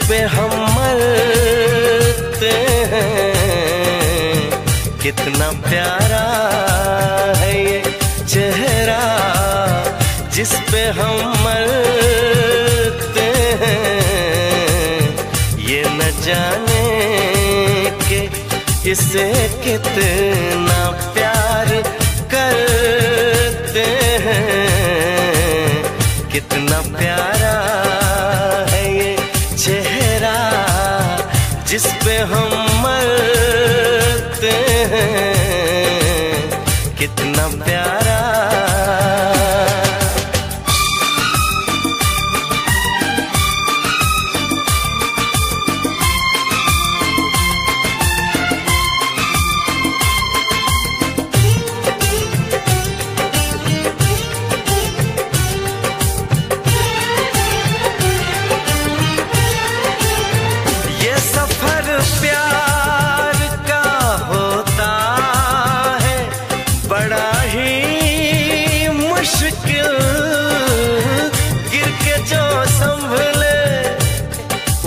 पे हम मरते हैं। कितना प्यारा है ये चेहरा जिस पे हम मरते हैं। ये न जाने कि इसे कितना प्यार करते हैं। कितना प्यारा है ये चेहरा जिस पे हम मरते हैं। कितना प्यारा।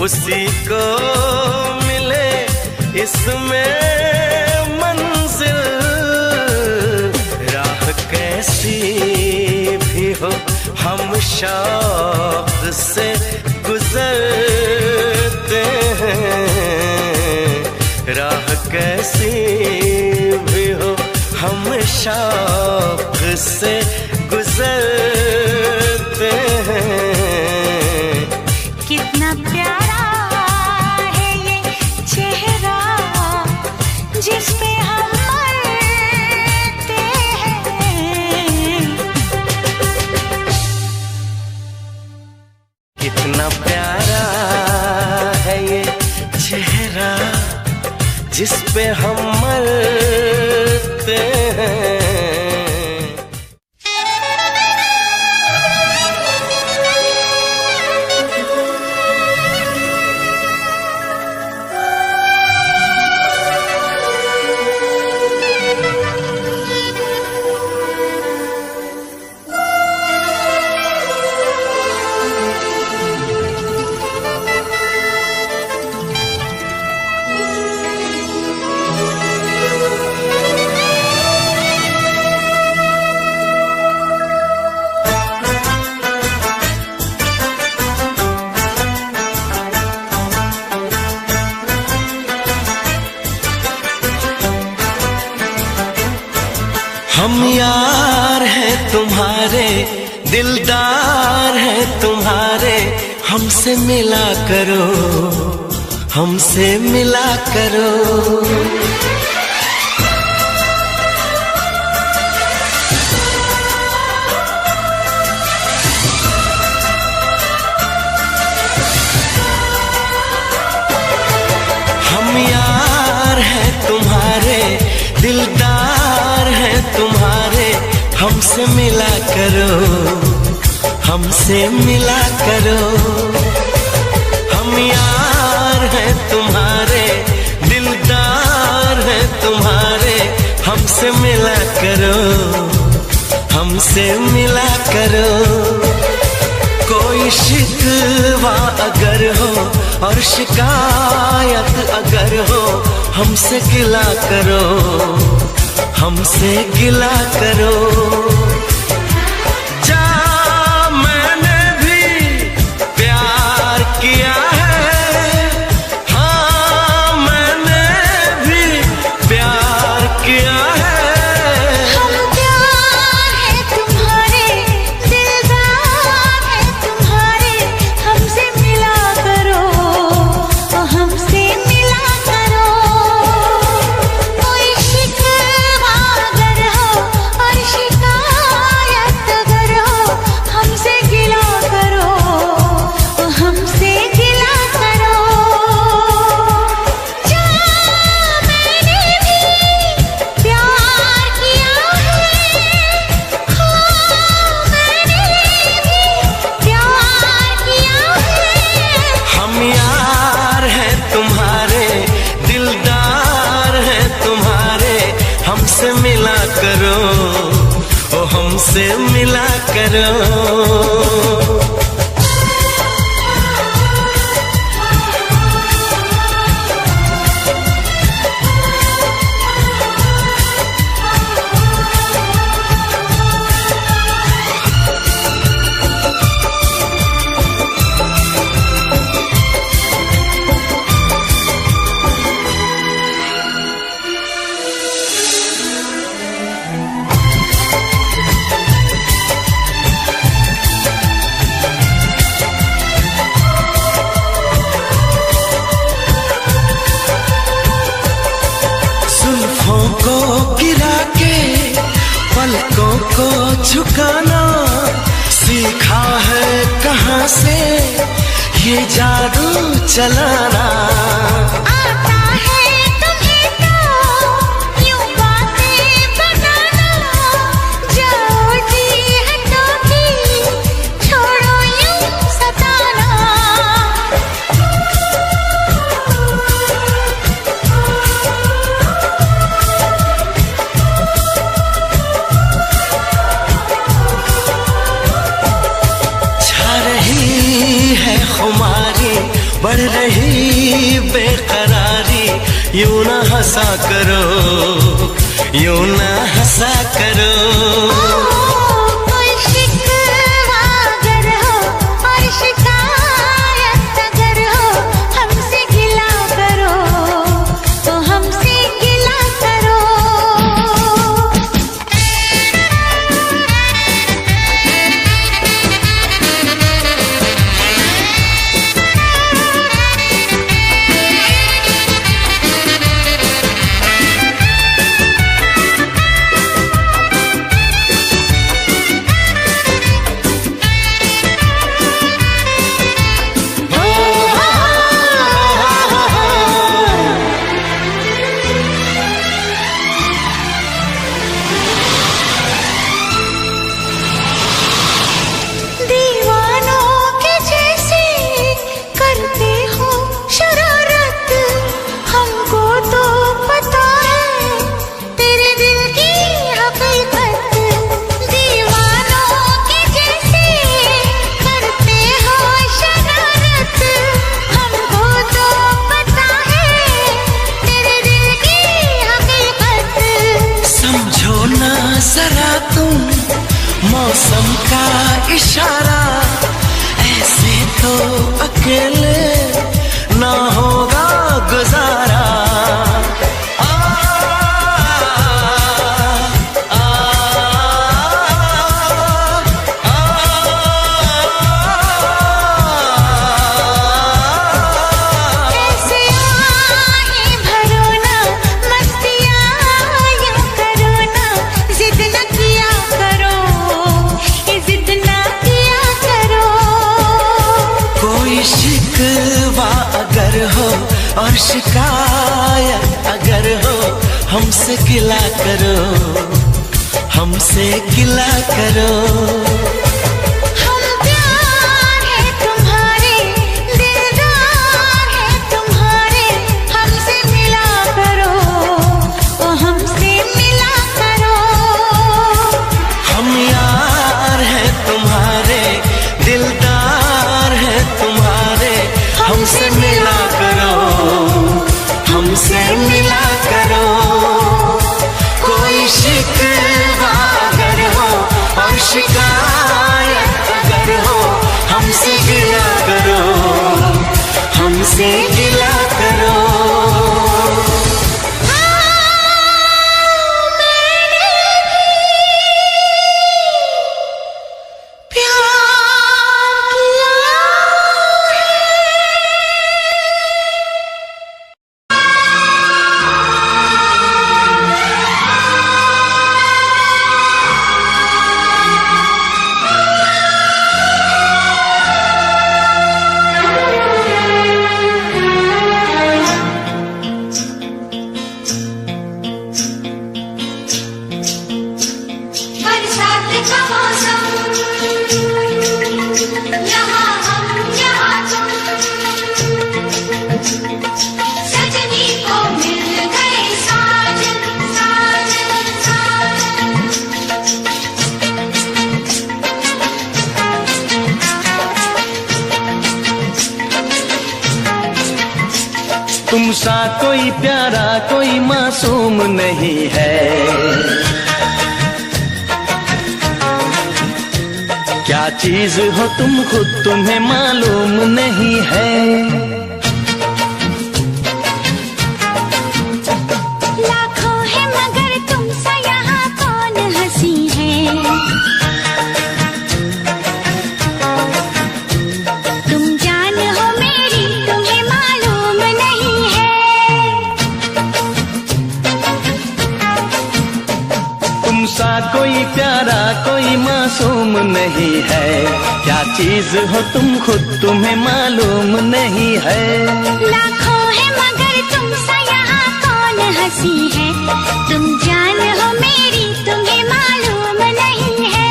उसी को मिले इसमें मंजिल। राह कैसी भी हो हम शौक से गुजरते हैं। राह कैसी भी हो हम शौक से गुजरते हैं। कितना प्यारा जिस पे हम मरते हैं। कितना प्यारा है ये चेहरा जिस पे हम मरते हैं। हम यार हैं तुम्हारे, दिलदार हैं तुम्हारे। हमसे मिला करो, हमसे मिला करो। हम यार हैं तुम्हारे, दिलदार हैं तुम्हारे। हमसे मिला करो, हमसे मिला करो। हम यार हैं तुम्हारे, दिलदार हैं तुम्हारे। हमसे मिला करो, हमसे मिला करो। कोई शिकवा अगर हो और शिकायत अगर हो, हमसे गिला करो, हमसे गिला करो। जा मैंने भी प्यार किया है, हाँ मैंने भी प्यार किया है। हम प्यार है तुम्हारे, दिलदार है तुम्हारे। हमसे मिला करो, हमसे मिला करो। कोई शिकवा अगर हो और शिकायत अगर हो, हमसे गिला करो, हमसे गिला करो। जा मैंने भी प्यार किया है, हाँ मैंने भी प्यार किया है। हम यार हैं तुम्हारे, दिलदार हैं तुम्हारे। हमसे मिला करो, ओ हमसे मिला करो। को झुकाना सीखा है कहाँ से ये जादू चलाना। आता है तुम्हें तो यूं बातें बनाना, जाओ जी हटो भी छोड़ो यूं सताना। छा रही है खुमारी, बढ़ रही बेकरारी, यूं ना हंसा करो, यूं ना हंसा करो। कोई शिकवा अगर हो और शिकायत अगर हो, हमसे गिला करो तो हमसे गिला करो। दीवानों के जैसे करते हो शरारत, हमको तो पता है तेरे दिल की हकीकत। दीवानों के जैसे करते हो शरारत, हमको तो पता है तेरे दिल की हकीकत। समझो ना जरा तुम मौसम का इशारा, ऐसे तो अकेले ना होगा गुजारा। आ, आ, आ, ऐसे आहें भरो ना, मस्तियाँ यूं करो ना, जिद न किया करो, ये जिद न किया करो। कोई शिकवा अगर हो और शिकायत अगर हो, हमसे गिला करो, हमसे गिला करो। हम प्यार है तुम्हारे, दिलदार है तुम्हारे, हमसे मिला करो ओ हमसे मिला करो। हम यार हैं तुम्हारे, दिलदार हैं तुम्हारे, हमसे मिला करो, हमसे मिला करो। कोई शिकवा अगर हो और शिकायत अगर हो, हमसे गिला करो, हमसे गिला करो। बरसात का मौसम, यहाँ हम यहाँ तुम, सजनी को मिल गए साजन साजन साजन। तुम सा कोई प्यारा कोई मासूम नहीं है, क्या चीज हो तुम खुद तुम्हें मालूम नहीं है। लाखों है मगर तुम सा यहाँ कौन हंसी है। तुम जान हो मेरी तुम्हें मालूम नहीं है। तुम सा कोई कोई प्यारा कोई मासूम नहीं है, क्या चीज हो तुम खुद तुम्हें मालूम नहीं है। लाखों है मगर तुम सा यहाँ कौन हंसी है, तुम जान हो मेरी तुम्हें मालूम नहीं है।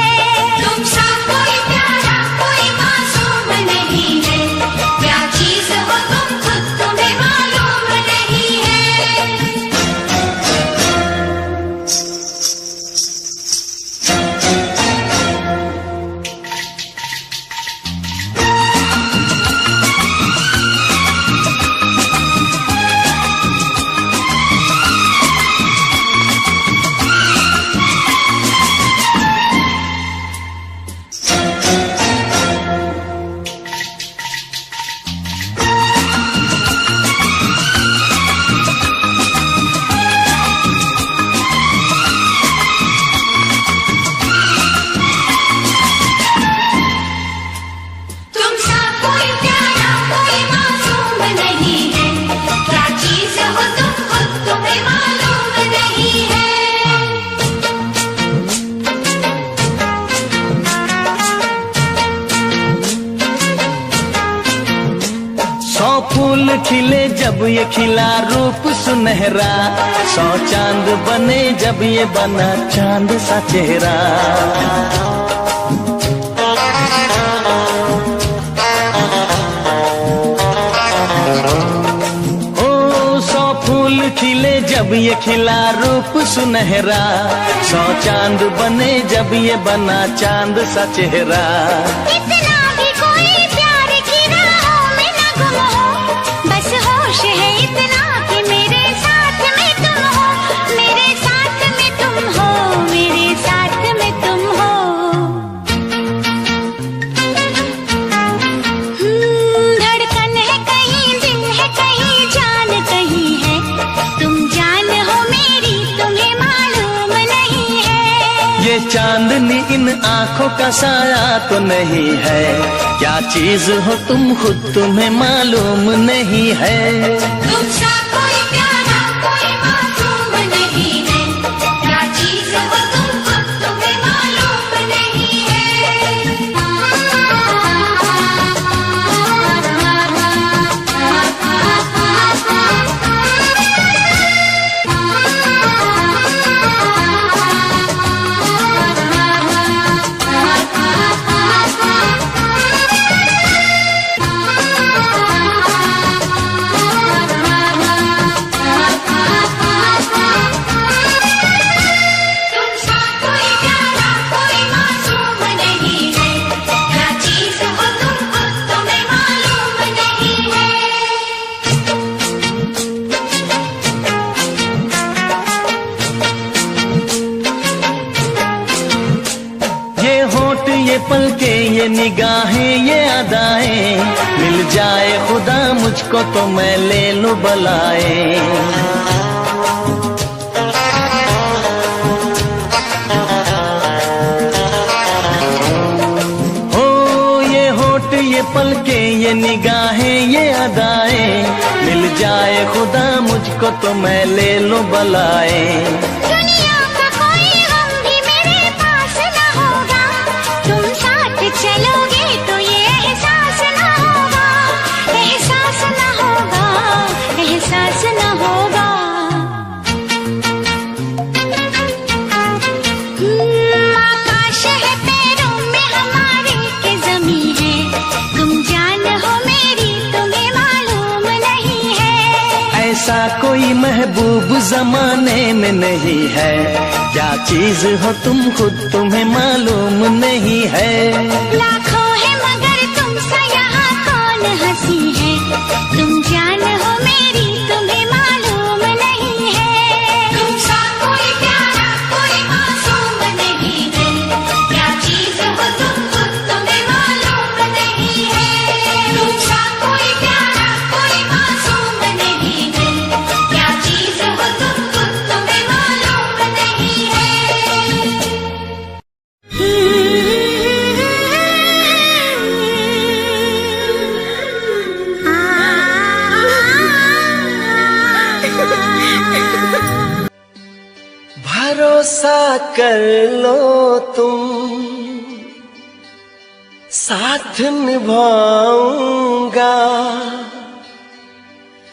तुम सा कोई प्यारा कोई मासूम नहीं है, क्या चीज हो तुम खुद तुम्हें मालूम नहीं है। फूल खिले जब ये खिला रूप सुनहरा, 100 चांद बने जब ये बना चांद सा चेहरा। ओ 100 फूल खिले जब ये खिला रूप सुनहरा, 100 चांद बने जब ये बना चांद सा चेहरा। चांदनी इन आँखों का साया तो नहीं है, क्या चीज हो तुम खुद तुम्हें मालूम नहीं है। तुम सा कोई प्यारा कोई मासूम नहीं है, क्या चीज हो तुम खुद तुम्हें मालूम नहीं है। ये पलके ये निगाहें ये अदाएं, मिल जाए खुदा मुझको तो मैं ले लूं बलाए। ओ ये होठ ये पलके ये निगाहें ये अदाएं, मिल जाए खुदा मुझको तो मैं ले लूं बलाए। चलोगे तो ये एहसास न होगा, एहसास न होगा, एहसास न होगा। आकाश है पैरों में हमारे के ज़मीं है, तुम जान हो मेरी तुम्हें मालूम नहीं है। ऐसा कोई महबूब जमाने में नहीं है, क्या चीज हो तुम खुद तुम्हें मालूम नहीं है। लाखों है मगर तुम सा यहाँ कौन हंसी है, तुम जान हो मेरी तुम्हें मालूम नहीं है। तुम सा कोई प्यारा कोई मासूम नहीं है, क्या चीज हो तुम खुद तुम्हें मालूम नहीं है। तुम सा कोई प्यारा कोई मासूम नहीं है, क्या चीज हो तुम खुद तुम्हें मालूम नहीं है। कर लो तुम, साथ निभाऊंगा,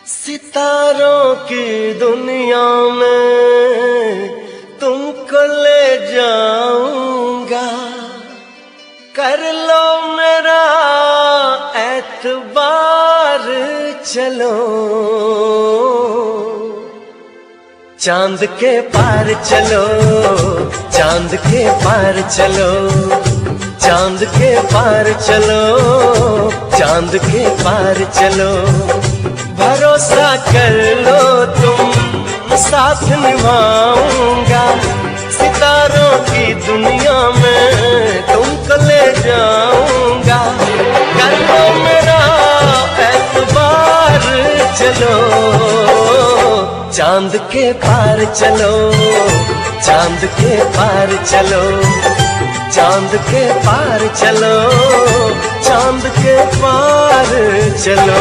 सितारों की दुनिया में तुमको ले जाऊंगा। कर लो मेरा एतबार, चलो चांद के पार चलो, चांद के पार चलो, चांद के पार चलो, चांद के पार चलो। भरोसा कर लो तुम, साथ निभाऊंगा, सितारों की दुनिया में तुमको ले जाऊंगा। कर लो मेरा एतबार, चलो चांद के पार चलो, चांद के पार चलो, चांद के पार चलो, चांद के पार चलो।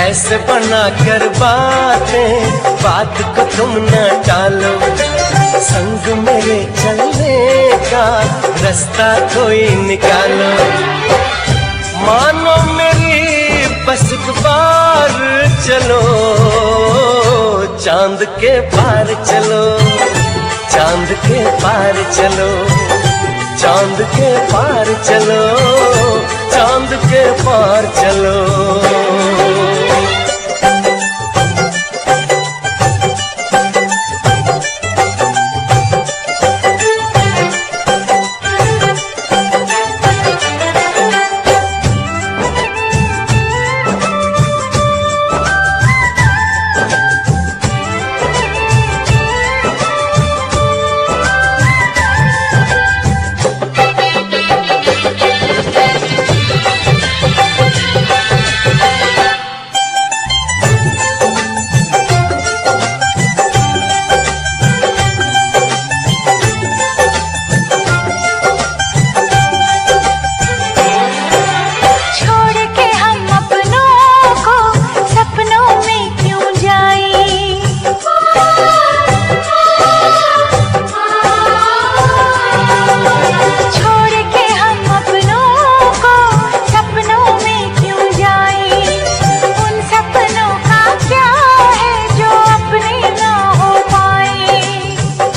ऐसे बना कर बातें, बात को तुम न टालो, संग मेरे चलने का रास्ता कोई निकालो। मानो मेरी बस एक बार चलो, चांद के पार चलो, चांद के पार चलो, चांद के पार चलो, चांद के पार चलो।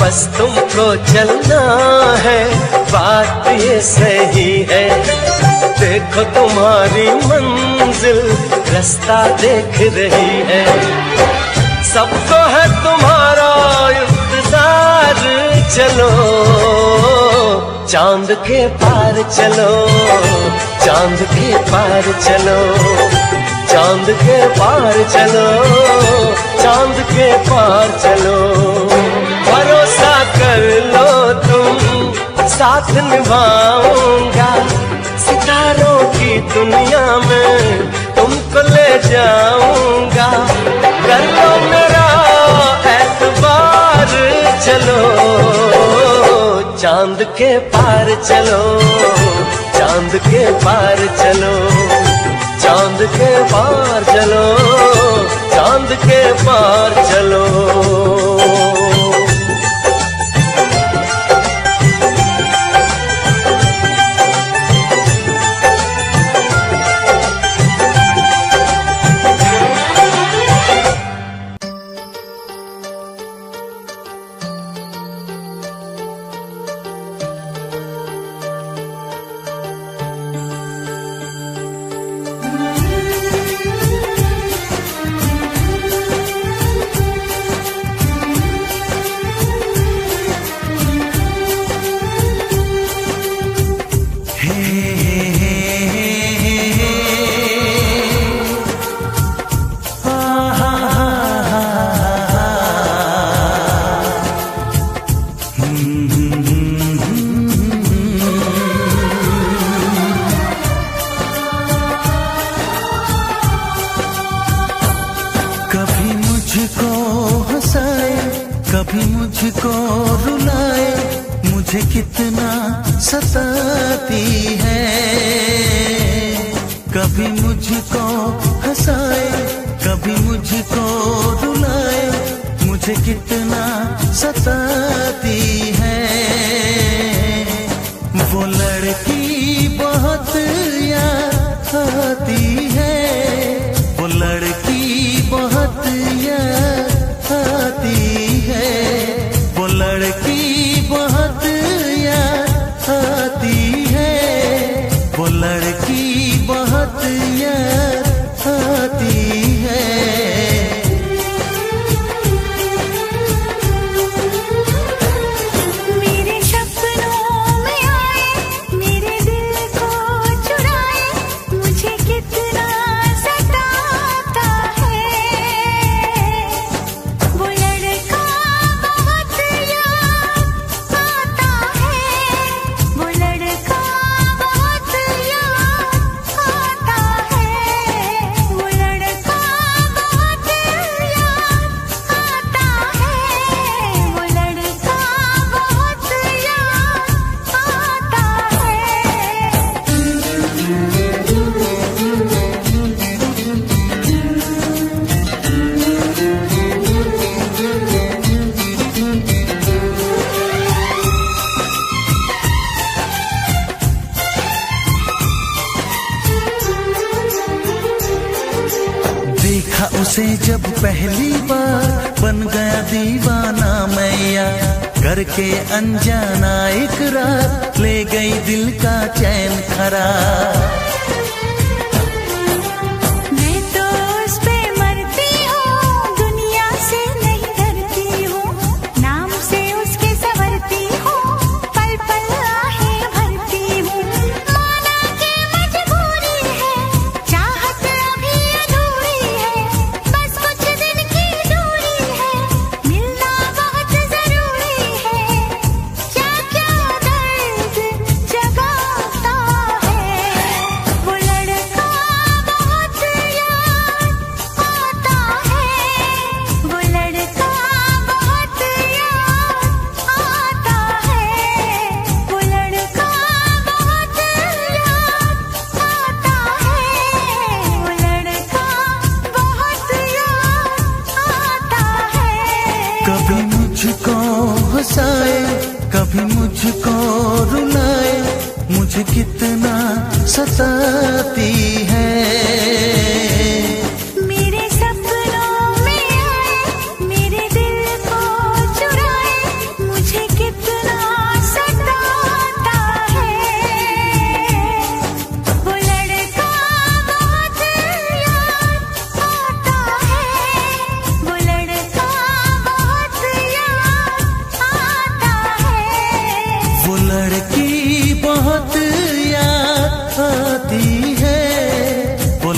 बस तुमको चलना है, बात ये सही है। देखो तुम्हारी मंजिल रास्ता देख रही है, सबको है तुम्हारा इंतजार। चलो चांद के पार चलो, चांद के पार चलो, चांद के पार चलो, चांद के पार चलो। भरोसा कर लो तुम, साथ निभाऊंगा, सितारों की दुनिया में तुमको ले जाऊंगा। कर लो मेरा एतबार, चलो चांद के पार चलो, चांद के पार चलो, चांद के पार चलो, चांद के पार चलो। मुझे कितना सताती है। कभी मुझको हंसाए, कभी मुझको रुलाए, मुझे कितना सताती है। वो लड़की बहुत याद आती है, वो लड़की बहुत याद आती है, वो लड़की बहुत याद आती है, वो लड़की बहुत याद आती है। मेरे सपनों में आए, मेरे दिल को चुराए, मुझे कितना सताता है। वो लड़का बहुत याद आता है, वो लड़का बहुत याद आता है, वो लड़का बहुत याद आता है, वो लड़का बहुत देखा उसे जब पहली बार, बन गया दीवाना मैया, करके अनजाना इकरार, ले गई दिल का चैन करार। मैं तो उस पे मरती हूँ, दुनिया से नहीं डरती हूँ, नाम से उसके संवरती हूँ, पल पल आहें भरती हूँ। माना कि मजबूरी है, चाहत अभी अधूरी है, बस कुछ दिन की दूरी है, मिलना बहुत जरूरी है। क्या क्या दर्द जगाता है, वो लड़का बहुत याद आता है, वो लड़का बहुत याद आता है, वो लड़का बहुत याद आता है, वो लड़का बहुत याद आता है। कभी मुझको हंसाए, कभी मुझको रुलाए, मुझे कितना सताती है। मेरे सपनों में आए, मेरे दिल को चुराए, मुझे कितना सताता है। वो लड़का बहुत याद आता है, वो लड़का बहुत याद आता है। वो लड़की बहुत याद आती है, वो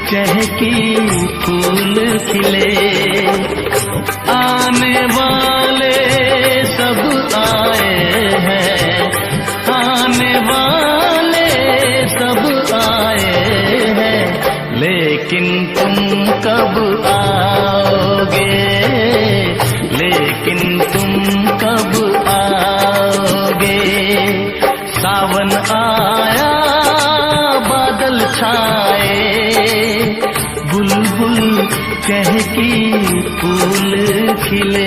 चहकी फूल खिले। आने वाले सब आए हैं, आने वाले सब आए हैं, लेकिन तुम कब आओगे, लेकिन तुम कब आओगे। सावन आया बादल छाए, बुलबुल चहकी फूल खिले।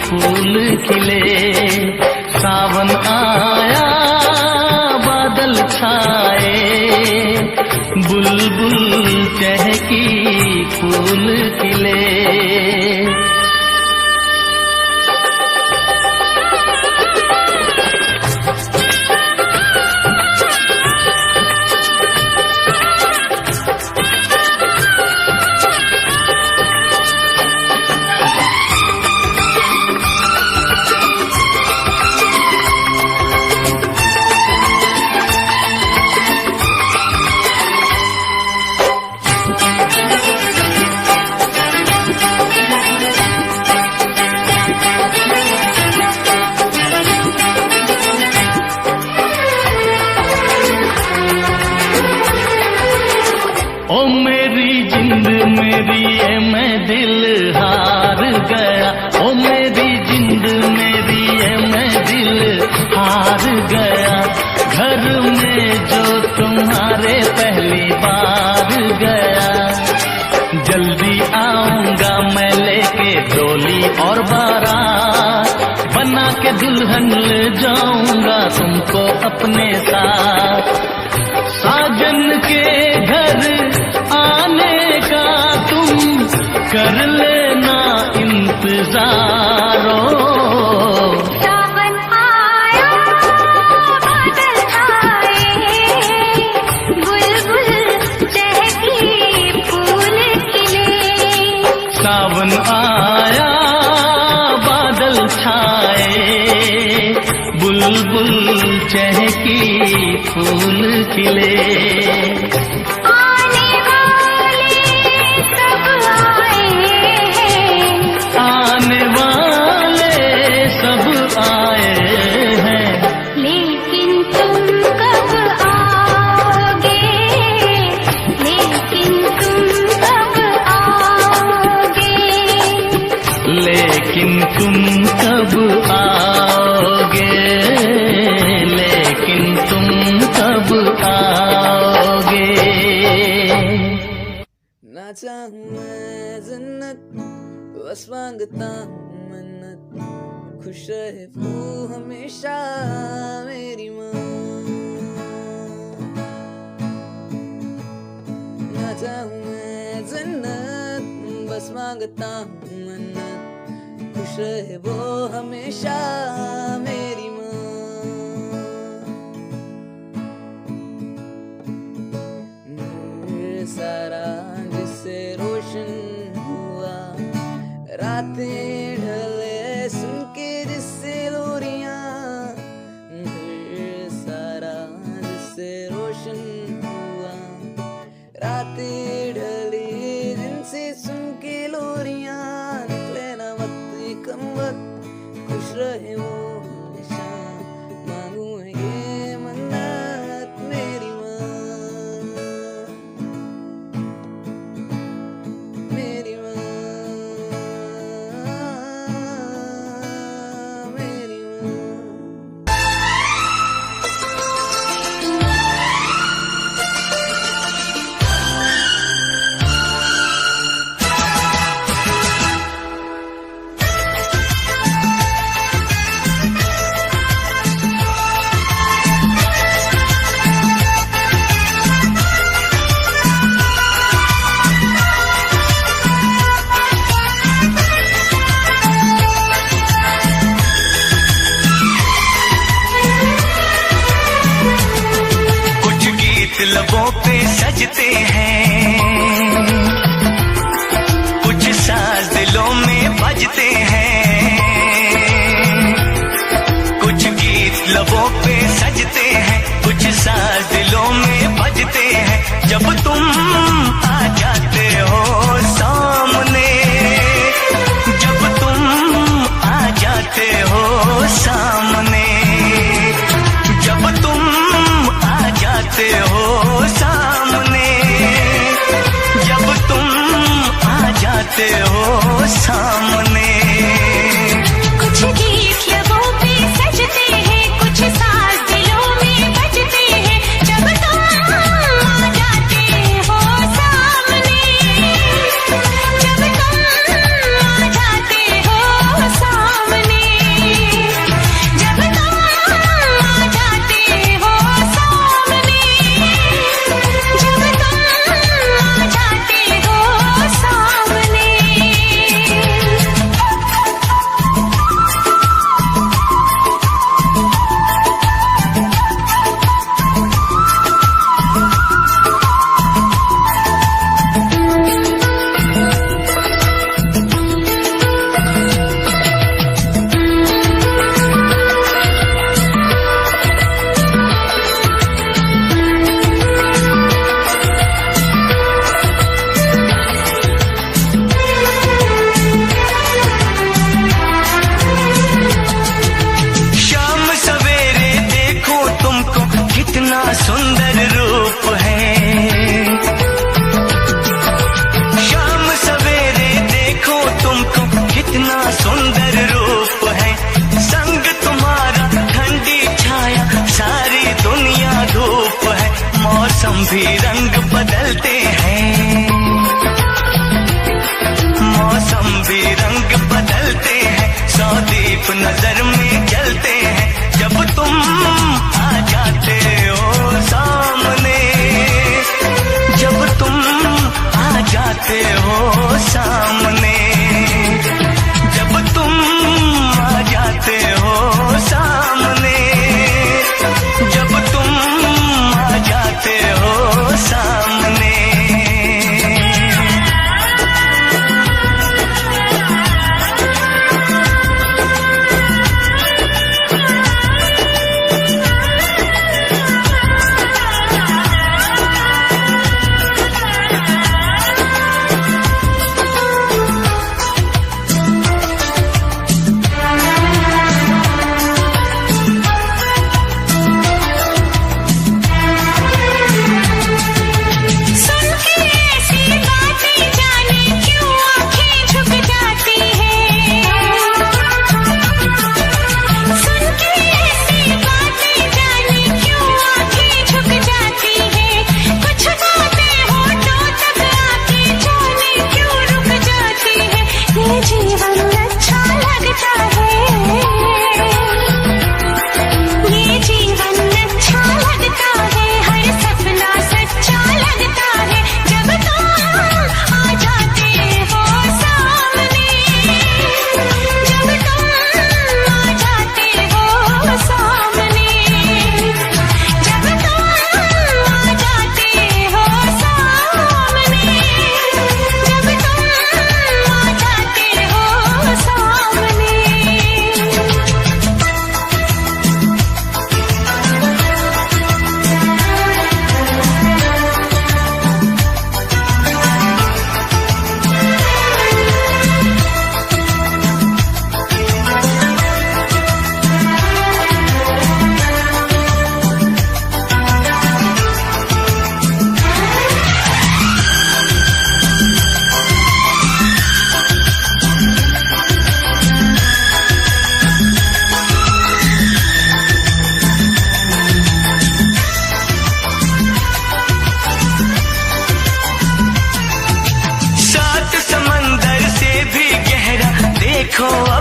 फूल खिले। सावन आया बादल छाए, बुलबुल चहकी फूल खिले। ओ मेरी जिंद मेरी ये मैं दिल हार गया, ओ मेरी जिंद मेरी ये मैं दिल हार गया। घर में जो तुम्हारे पहली बार गया, जल्दी आऊंगा मैं लेके डोली और बारात, बना के दुल्हन ले जाऊंगा तुमको अपने साथ। साजन के घर आने का तुम कर लेना इंतजारो। सावन आया बादल छाए, बुलबुल चहकी फूल खिले। सावन आया बादल छाए, बुलबुल चहकी फूल खिले। आने वाले सब आए हैं, आने वाले सब आए हैं, लेकिन तुम कब आओगे, लेकिन तुम कब आओगे। लेकिन तुम कब आओगे, लेकिन तुम कब आओगे। ना चाहूं मैं जन्नत, बस मांगता हूँ मन्नत, खुश रहे वो हमेशा मेरी माँ। ना चाहूं मैं जन्नत, बस मांगता हूँ मन्नत, खुश रहे वो हमेशा मेरी माँ। सारा जिससे रोशन हुआ, रातें ढले सुन के जिससे लोरियां, सारा जिससे रोशन हुआ, रातें ढली जिनसे सुन के लोरियां। रहे वो हमेशा, मांगू मैं ये मन्नत मेरी माँ, मेरी माँ, मेरी माँ। लबों पे सजते हैं, कुछ साज दिलों में बजते हैं, कुछ गीत लबों पे सजते हैं, कुछ साज दिलों में बजते हैं। जब तुम आ जाते हो सामने, जब तुम आ जाते हो सामने, जब तुम आ जाते हो सामने, जब तुम आ जाते हो सामने। कुछ गीत लबों पे सजते हैं, कुछ साज दिलों में बजते हैं। जब तुम आ जाते हो सामने, जब तुम आ जाते हो सामने, जब तुम आ जाते हो सामने, जब तुम आ जाते हो सामने। शाम सवेरे देखो तुमको कितना सुंदर रूप है, शाम सवेरे देखो तुमको कितना सुंदर रूप है। संग तुम्हारा ठंडी छाया, सारी दुनिया धूप है। मौसम भी रंग बदलते हैं, मौसम भी रंग बदलते हैं। सौ दीप नजर में जलते हैं, जब तुम आ जाते हो सामने, जब तुम आ जाते हो सामने, जब तुम आ जाते हो सामने, जब तुम आ जाते हो सामने।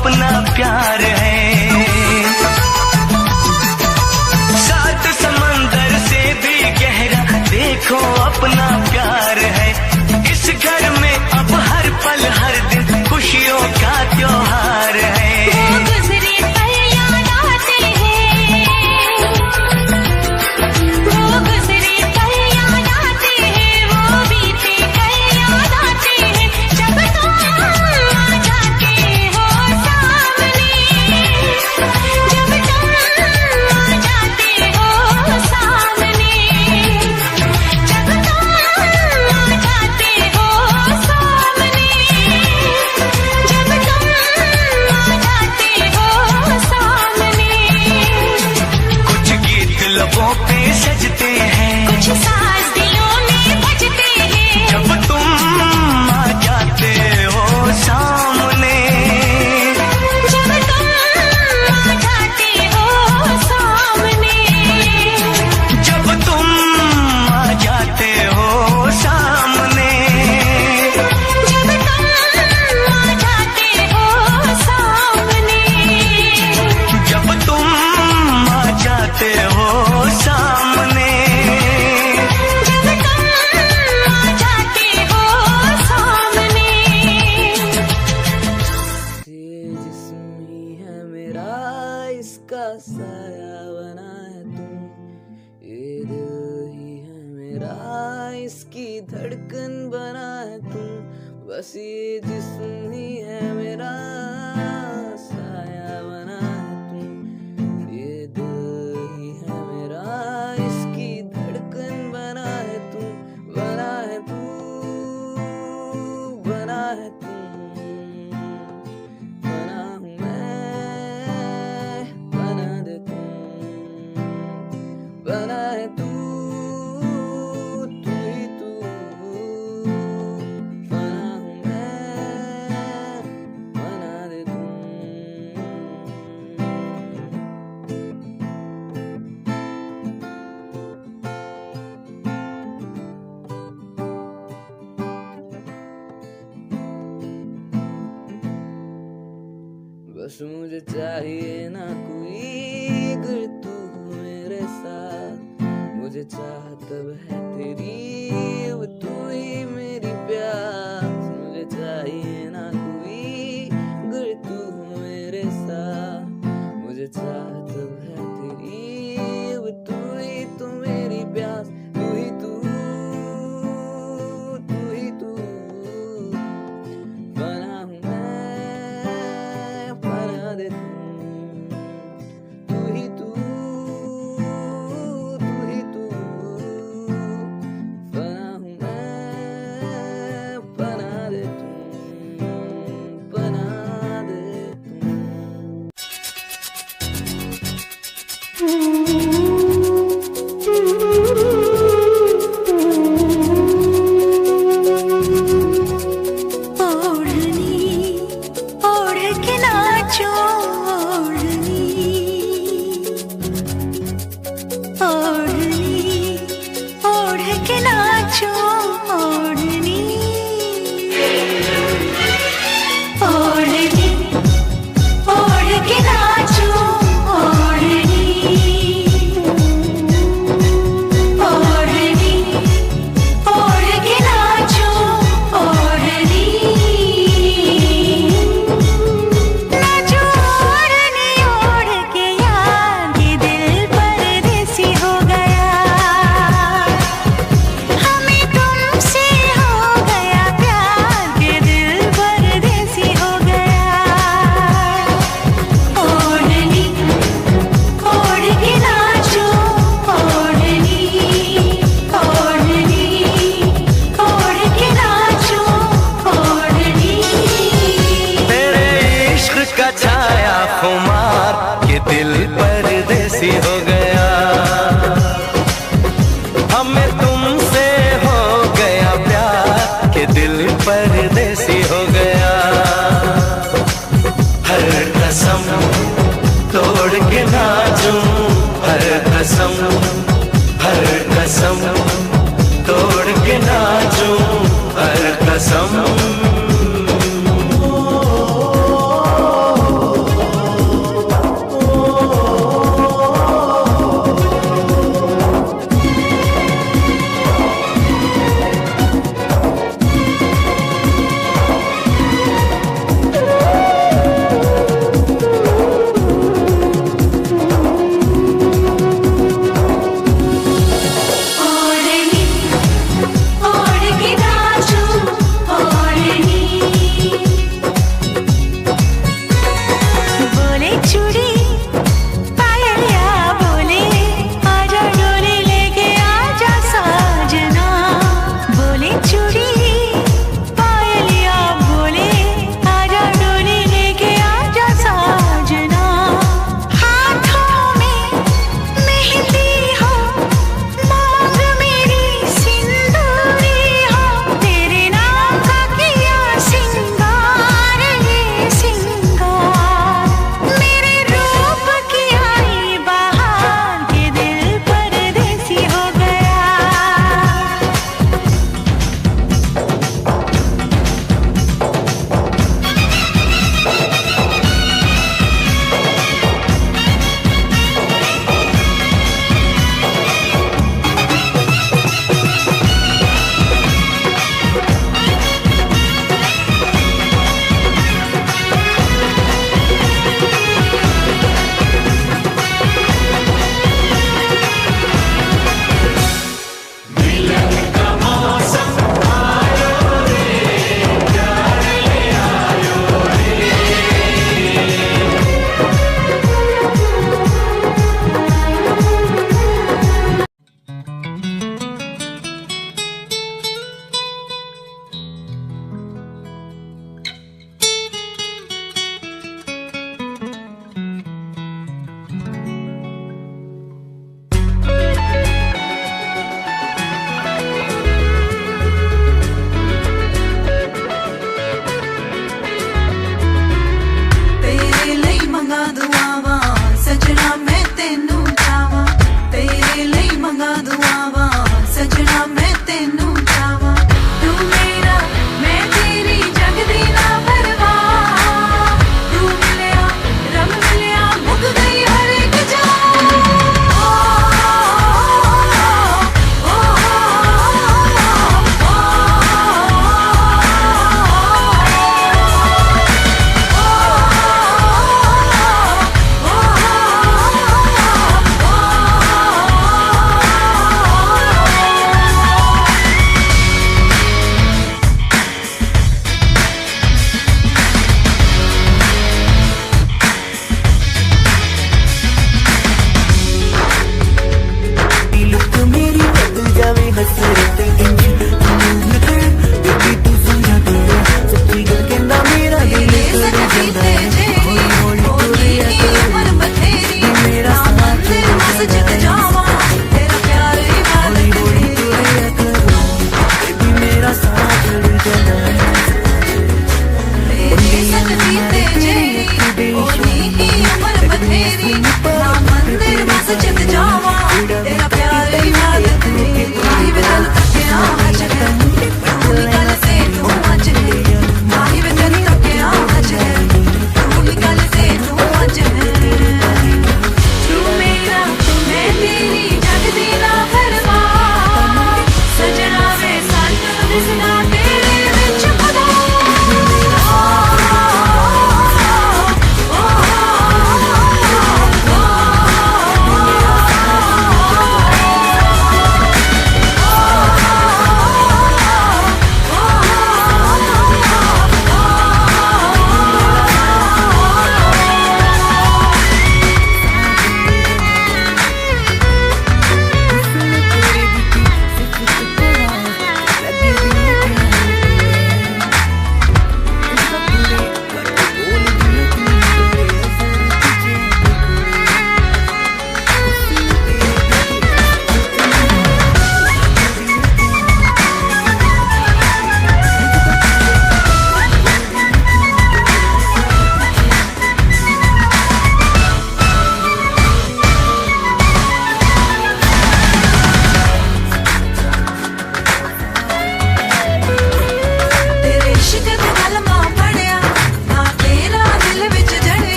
अपना प्यार है। सात समंदर से भी गहरा देखो अपना प्यार है। इस घर में अब हर पल हर दिन खुशियों का त्योहार है। वो गुजरे पल याद आते हैं, वो गुजरे पल याद आते हैं, वो बीते पल याद आते हैं। जब तुम आ जाते हो सामने, जब तुम आ जाते हो सामने, जब तुम आ जाते हो सामने, जब तुम आ जाते हो सामने। कुछ गीत लबों पे सजते हैं, कुछ साज दिलों में बजते हैं, जब तुम आ जाते हो सामने। जब तुम आ जाते हो सामने, जब तुम आ जाते हो सामने। जब तुम आ जाते हो सामने, जब तुम आ जाते हो सामने। जब तुम आ जाते हो सामने। ये जिस्म ही है मेरा, इसका साया बना है तुम। ये दिल ही है मेरा, इसकी धड़कन बना है तुम। बस ये जिस्म ही है मेरा, साया बना है तुम। ये दिल ही है मेरा, इसकी धड़कन बना है तुम। बना है तू, बना है तुम, बना हूँ मैं, बना दे तुम। बना है तू, तू ही तू, बना हूँ मैं, बना दे तुम। बस मुझे चाहिए ना कोई, अगर तू मेरे साथ। मुझे चाह तब है तेरी, अब तू ही मेरी प्यास। मुझे चाहिए ना कोई, अगर तू मेरे साथ। मुझे चाह तब है तेरी, अब तू ही तो मेरी प्यास। तू ही तू, तू ही तू, बना हूँ मैं, बना दे तुम। तू ही तू, तू ही तू, बना हूँ मैं, बना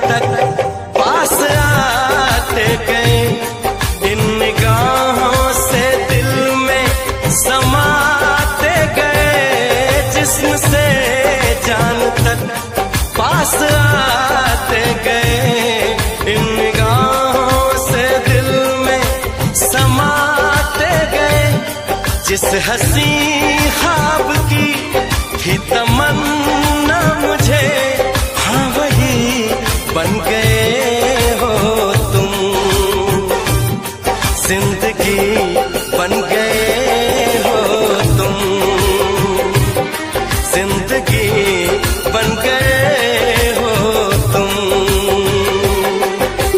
तक पास आते गए, इन निगाहों से दिल में समाते गए। जिस्म से जान तक पास आते गए, इन निगाहों से दिल में समाते गए। जिस हंसी ख्वाब की थी तमन्ना मुझे, हाँ वही बन गए हो तुम। जिंदगी बन गए हो तुम, जिंदगी बन गए हो तुम।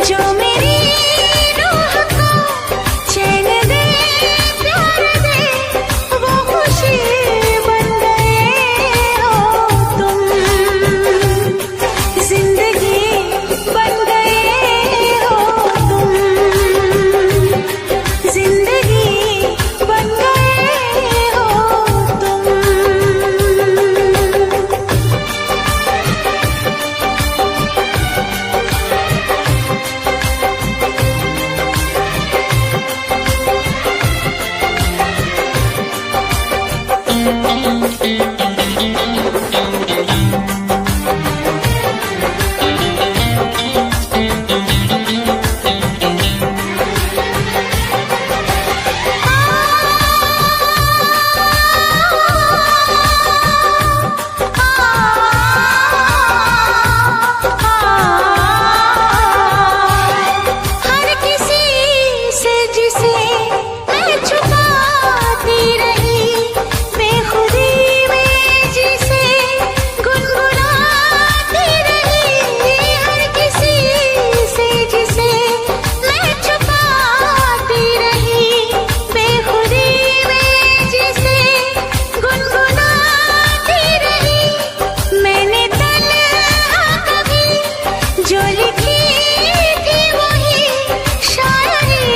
जो मेरी रूह को चैन दे, प्यार दे, वो खुशी बन गए हो तुम। जिंदगी बन गए हो तुम, जिंदगी बन गए हो तुम। हर किसी से जिसे मैं छुपाती रही, बेखुदी में जिसे गुनगुनाती रही। हर किसी से जिसे मैं छुपाती रही, बेखुदी में जिसे गुनगुनाती रही। मैंने तन्हा कभी जो लिखी थी वही शायरी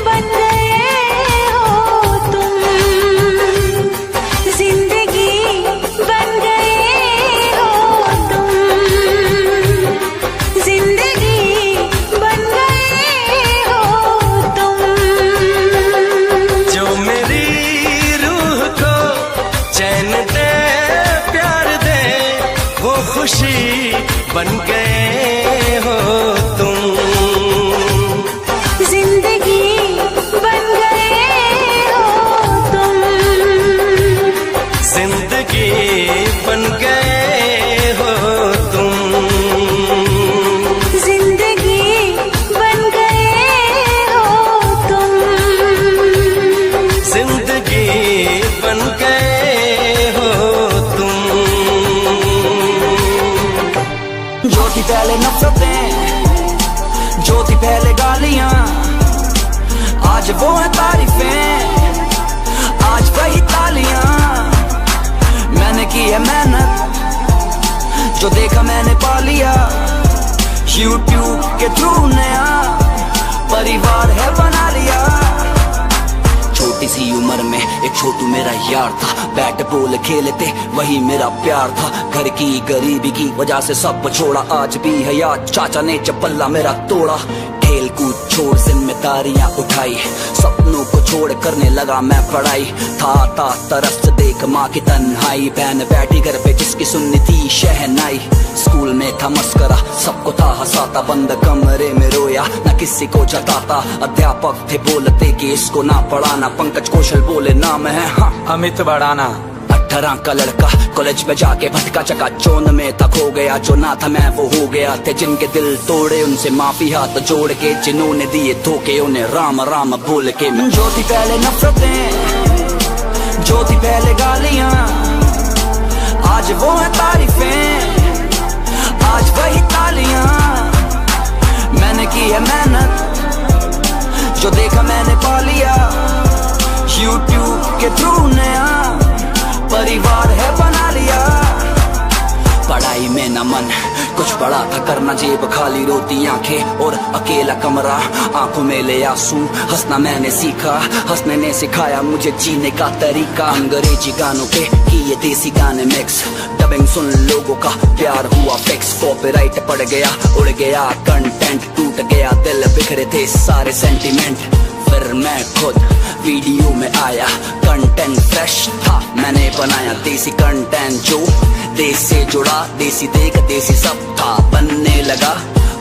बन गए हो तुम। जिंदगी बन गए हो तुम, जिंदगी बन गए हो तुम। जो मेरी रूह को चैन दे, प्यार दे, वो खुशी बन गए हो तुम। जिंदगी बन गए हो तुम, जिंदगी बन गए हो तुम। जिंदगी बन गए हो तुम। जिंदगी बन गए हो तुम। जो थी पहले नफरतें, जो थी पहले गालियां, आज वो है तारीफें, आज वही तालियां। मैंने की है मेहनत, जो देखा मैंने पा लिया। YouTube के थ्रू नया परिवार है बना लिया। छोटी सी उम्र में एक छोटू मेरा यार था, बैट बॉल खेलते वही मेरा प्यार था। घर की गरीबी की वजह से सब छोड़ा, आज भी है याद चाचा ने चपल्ला मेरा तोड़ा। खेल कूद छोड़ जिम्मेदारियां उठाई, सपनों को छोड़ करने लगा मैं पढ़ाई। था तरस देख माँ की तन्हाई, बहन बैठी घर पे जिसकी सुननी थी शहनाई। स्कूल में था मस्करा, सबको था हंसाता, बंद कमरे में रोया न किसी को जताता। अध्यापक थे बोलते कि इसको ना पढ़ाना, पंकज कौशल बोले नाम है हाँ अमित बढ़ाना। 18 का लड़का कॉलेज में जाके भटका चका चौन में तक हो गया, जो ना था मैं वो हो गया। थे जिनके दिल तोड़े उनसे माफी हाथ जोड़ के, जिन्होंने दिए धोखे उन्हें राम राम बोल के। जो थी पहले नफरतें, जो थी पहले गालियां, आज वो है तारीफें, आज वही तालियां। मैंने की है मेहनत, जो देखा मैंने पा लिया। YouTube के थ्रू नया परिवार है बना लिया। पढ़ाई में न मन, कुछ पढ़ा था करना, जेब खाली रोती आंखें और अकेला कमरा, आंखों में ले आंसू। हंसना मैंने सीखा, हंसने ने सिखाया मुझे जीने का तरीका। अंग्रेजी गानों के किए देसी गाने मिक्स, डबिंग सुन सुन लोगों का प्यार हुआ फिक्स, कॉपीराइट पड़ गया, उड़ गया कंटेंट, टूट गया दिल, बिखरे थे सारे सेंटीमेंट। फिर मैं खुद वीडियो में आया, कंटेंट फ्रेश था मैंने बनाया, देसी कंटेंट जो देश से जुड़ा, देसी देख देसी सब था, बनने लगा।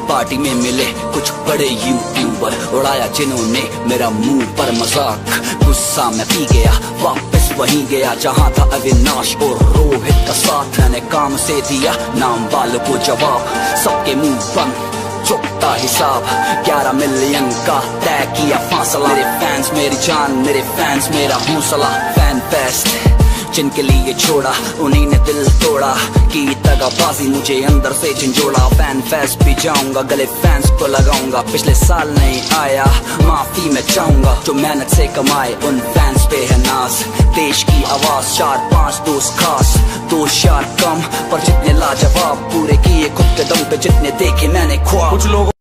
पार्टी में मिले कुछ बड़े यूट्यूबर, उड़ाया जिन्होंने मेरा मुंह पर मजाक, गुस्सा में पी गया, वापस वहीं गया जहां था अविनाश और रोहित का साथ। मैंने काम से दिया नाम वालों को जवाब, सबके मुंह बंद चुकता हिसाब, 11 मिलियन का तय किया फासला। मेरे फैंस मेरी जान, मेरे फैंस मेरा हौसला। फैन फेस्ट जिनके लिए छोड़ा, उन्हीं ने दिल तोड़ा, की दगाबाजी मुझे अंदर से झंझोड़ा। फैन फेस्ट भी जाऊंगा, गले फैंस को लगाऊंगा, पिछले साल नहीं आया माफी मैं चाहूंगा। जो मेहनत से कमाए उन फैंस पे है नाज, देश की आवाज 4-5 दोस्त खास, 2 यार कम पर जितने लाजवाब, पूरे किए खुद के दम पे जितने देखे मैंने ख्वाब। कुछ लोग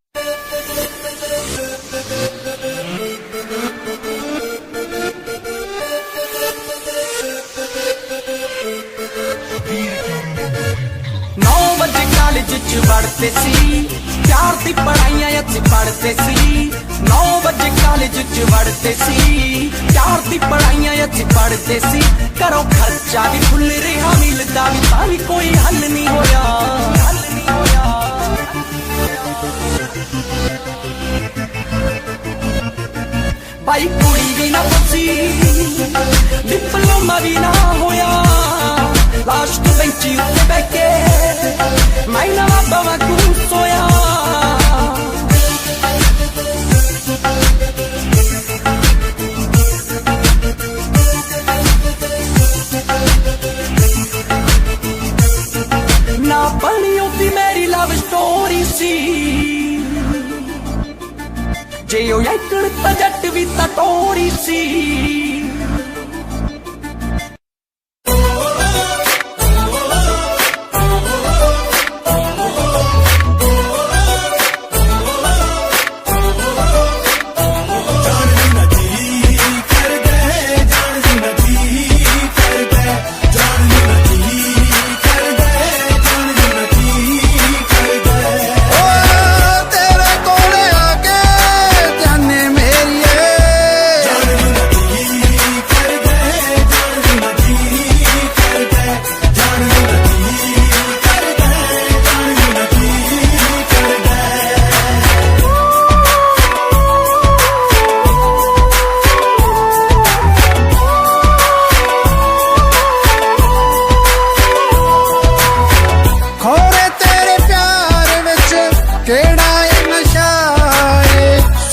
पढ़ते सी, प्यार दी पढ़ाइयां अच्छी पढ़ते सी। 9 बजे कॉलेज च पढ़ते सी, प्यार दी पढ़ाइयां अच्छी पढ़ते सी। करो खर्चा भी फुल रहा, मिलता भी ताली कोई हल नहीं होया, हल नहीं होया। भाई कुड़ी भी ना बची, डिप्लोमा भी ना होया, लास्ट बेंची उत्ते बैठे मैं ना बाबा को सोया। ना बनी होती मेरी लव स्टोरी सी, जे ओ एकड़ ता जट भी ता टोरी सी।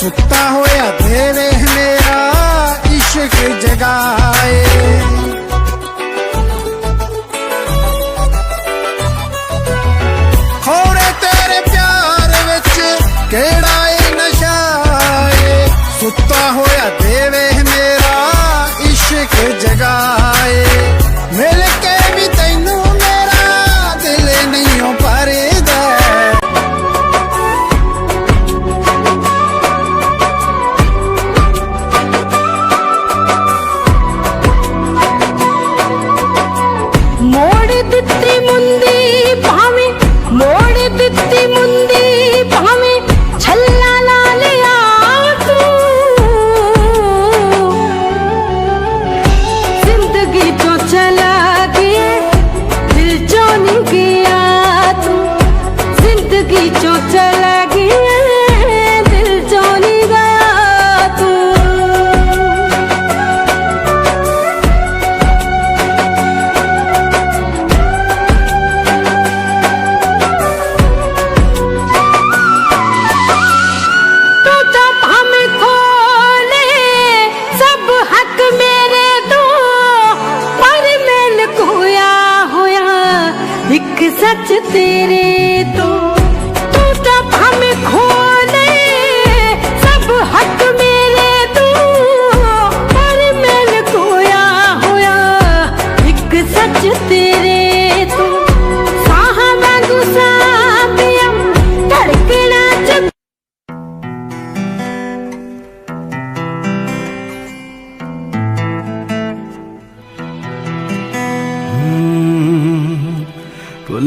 सुता होया देवे मेरा इश्क जगाए, खोरे तेरे प्यार विच केड़ा नशा है। सुता होया देवे मेरा इश्क जगाए, मिल के भी तैनू मेरा दिल नहीं भरदा। सच तेरे तो तू तो हमें खो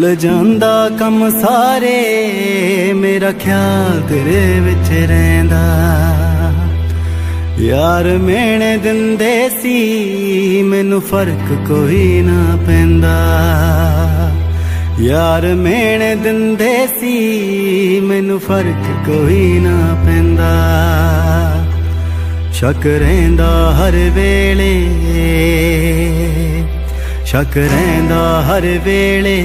ਭੁੱਲ ਜਾਂਦਾ ਕੰਮ ਸਾਰੇ ਮੇਰਾ ਖਿਆਲ ਤੇਰੇ ਵਿੱਚ ਰਹਿੰਦਾ ਯਾਰ ਮਿਹਣੇ ਦਿੰਦੇ ਸੀ ਮੈਨੂੰ ਫਰਕ ਕੋਈ ਨਾ ਪੈਂਦਾ ਯਾਰ ਮਿਹਣੇ ਦਿੰਦੇ ਸੀ ਮੈਨੂੰ ਫਰਕ ਕੋਈ ਨਾ ਪੈਂਦਾ ਸ਼ੱਕ ਰਹਿੰਦਾ ਹਰ ਵੇਲੇ ਸ਼ੱਕ ਰਹਿੰਦਾ ਹਰ ਵੇਲੇ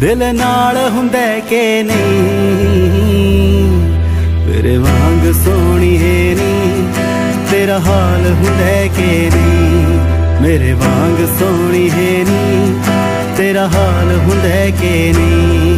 ਦਿਲ ਨਾਲ ਹੁੰਦਾ ਕਿ ਨਹੀਂ ਤੇਰੇ ਵਾਂਗ ਸੋਹਣੀਏ ਨੀ ਤੇਰਾ ਹਾਲ ਹੁੰਦਾ ਕਿ ਨਹੀਂ ਮੇਰੇ ਵਾਂਗ ਸੋਹਣੀਏ ਨੀ ਤੇਰਾ ਹਾਲ ਹੁੰਦਾ ਕਿ ਨਹੀਂ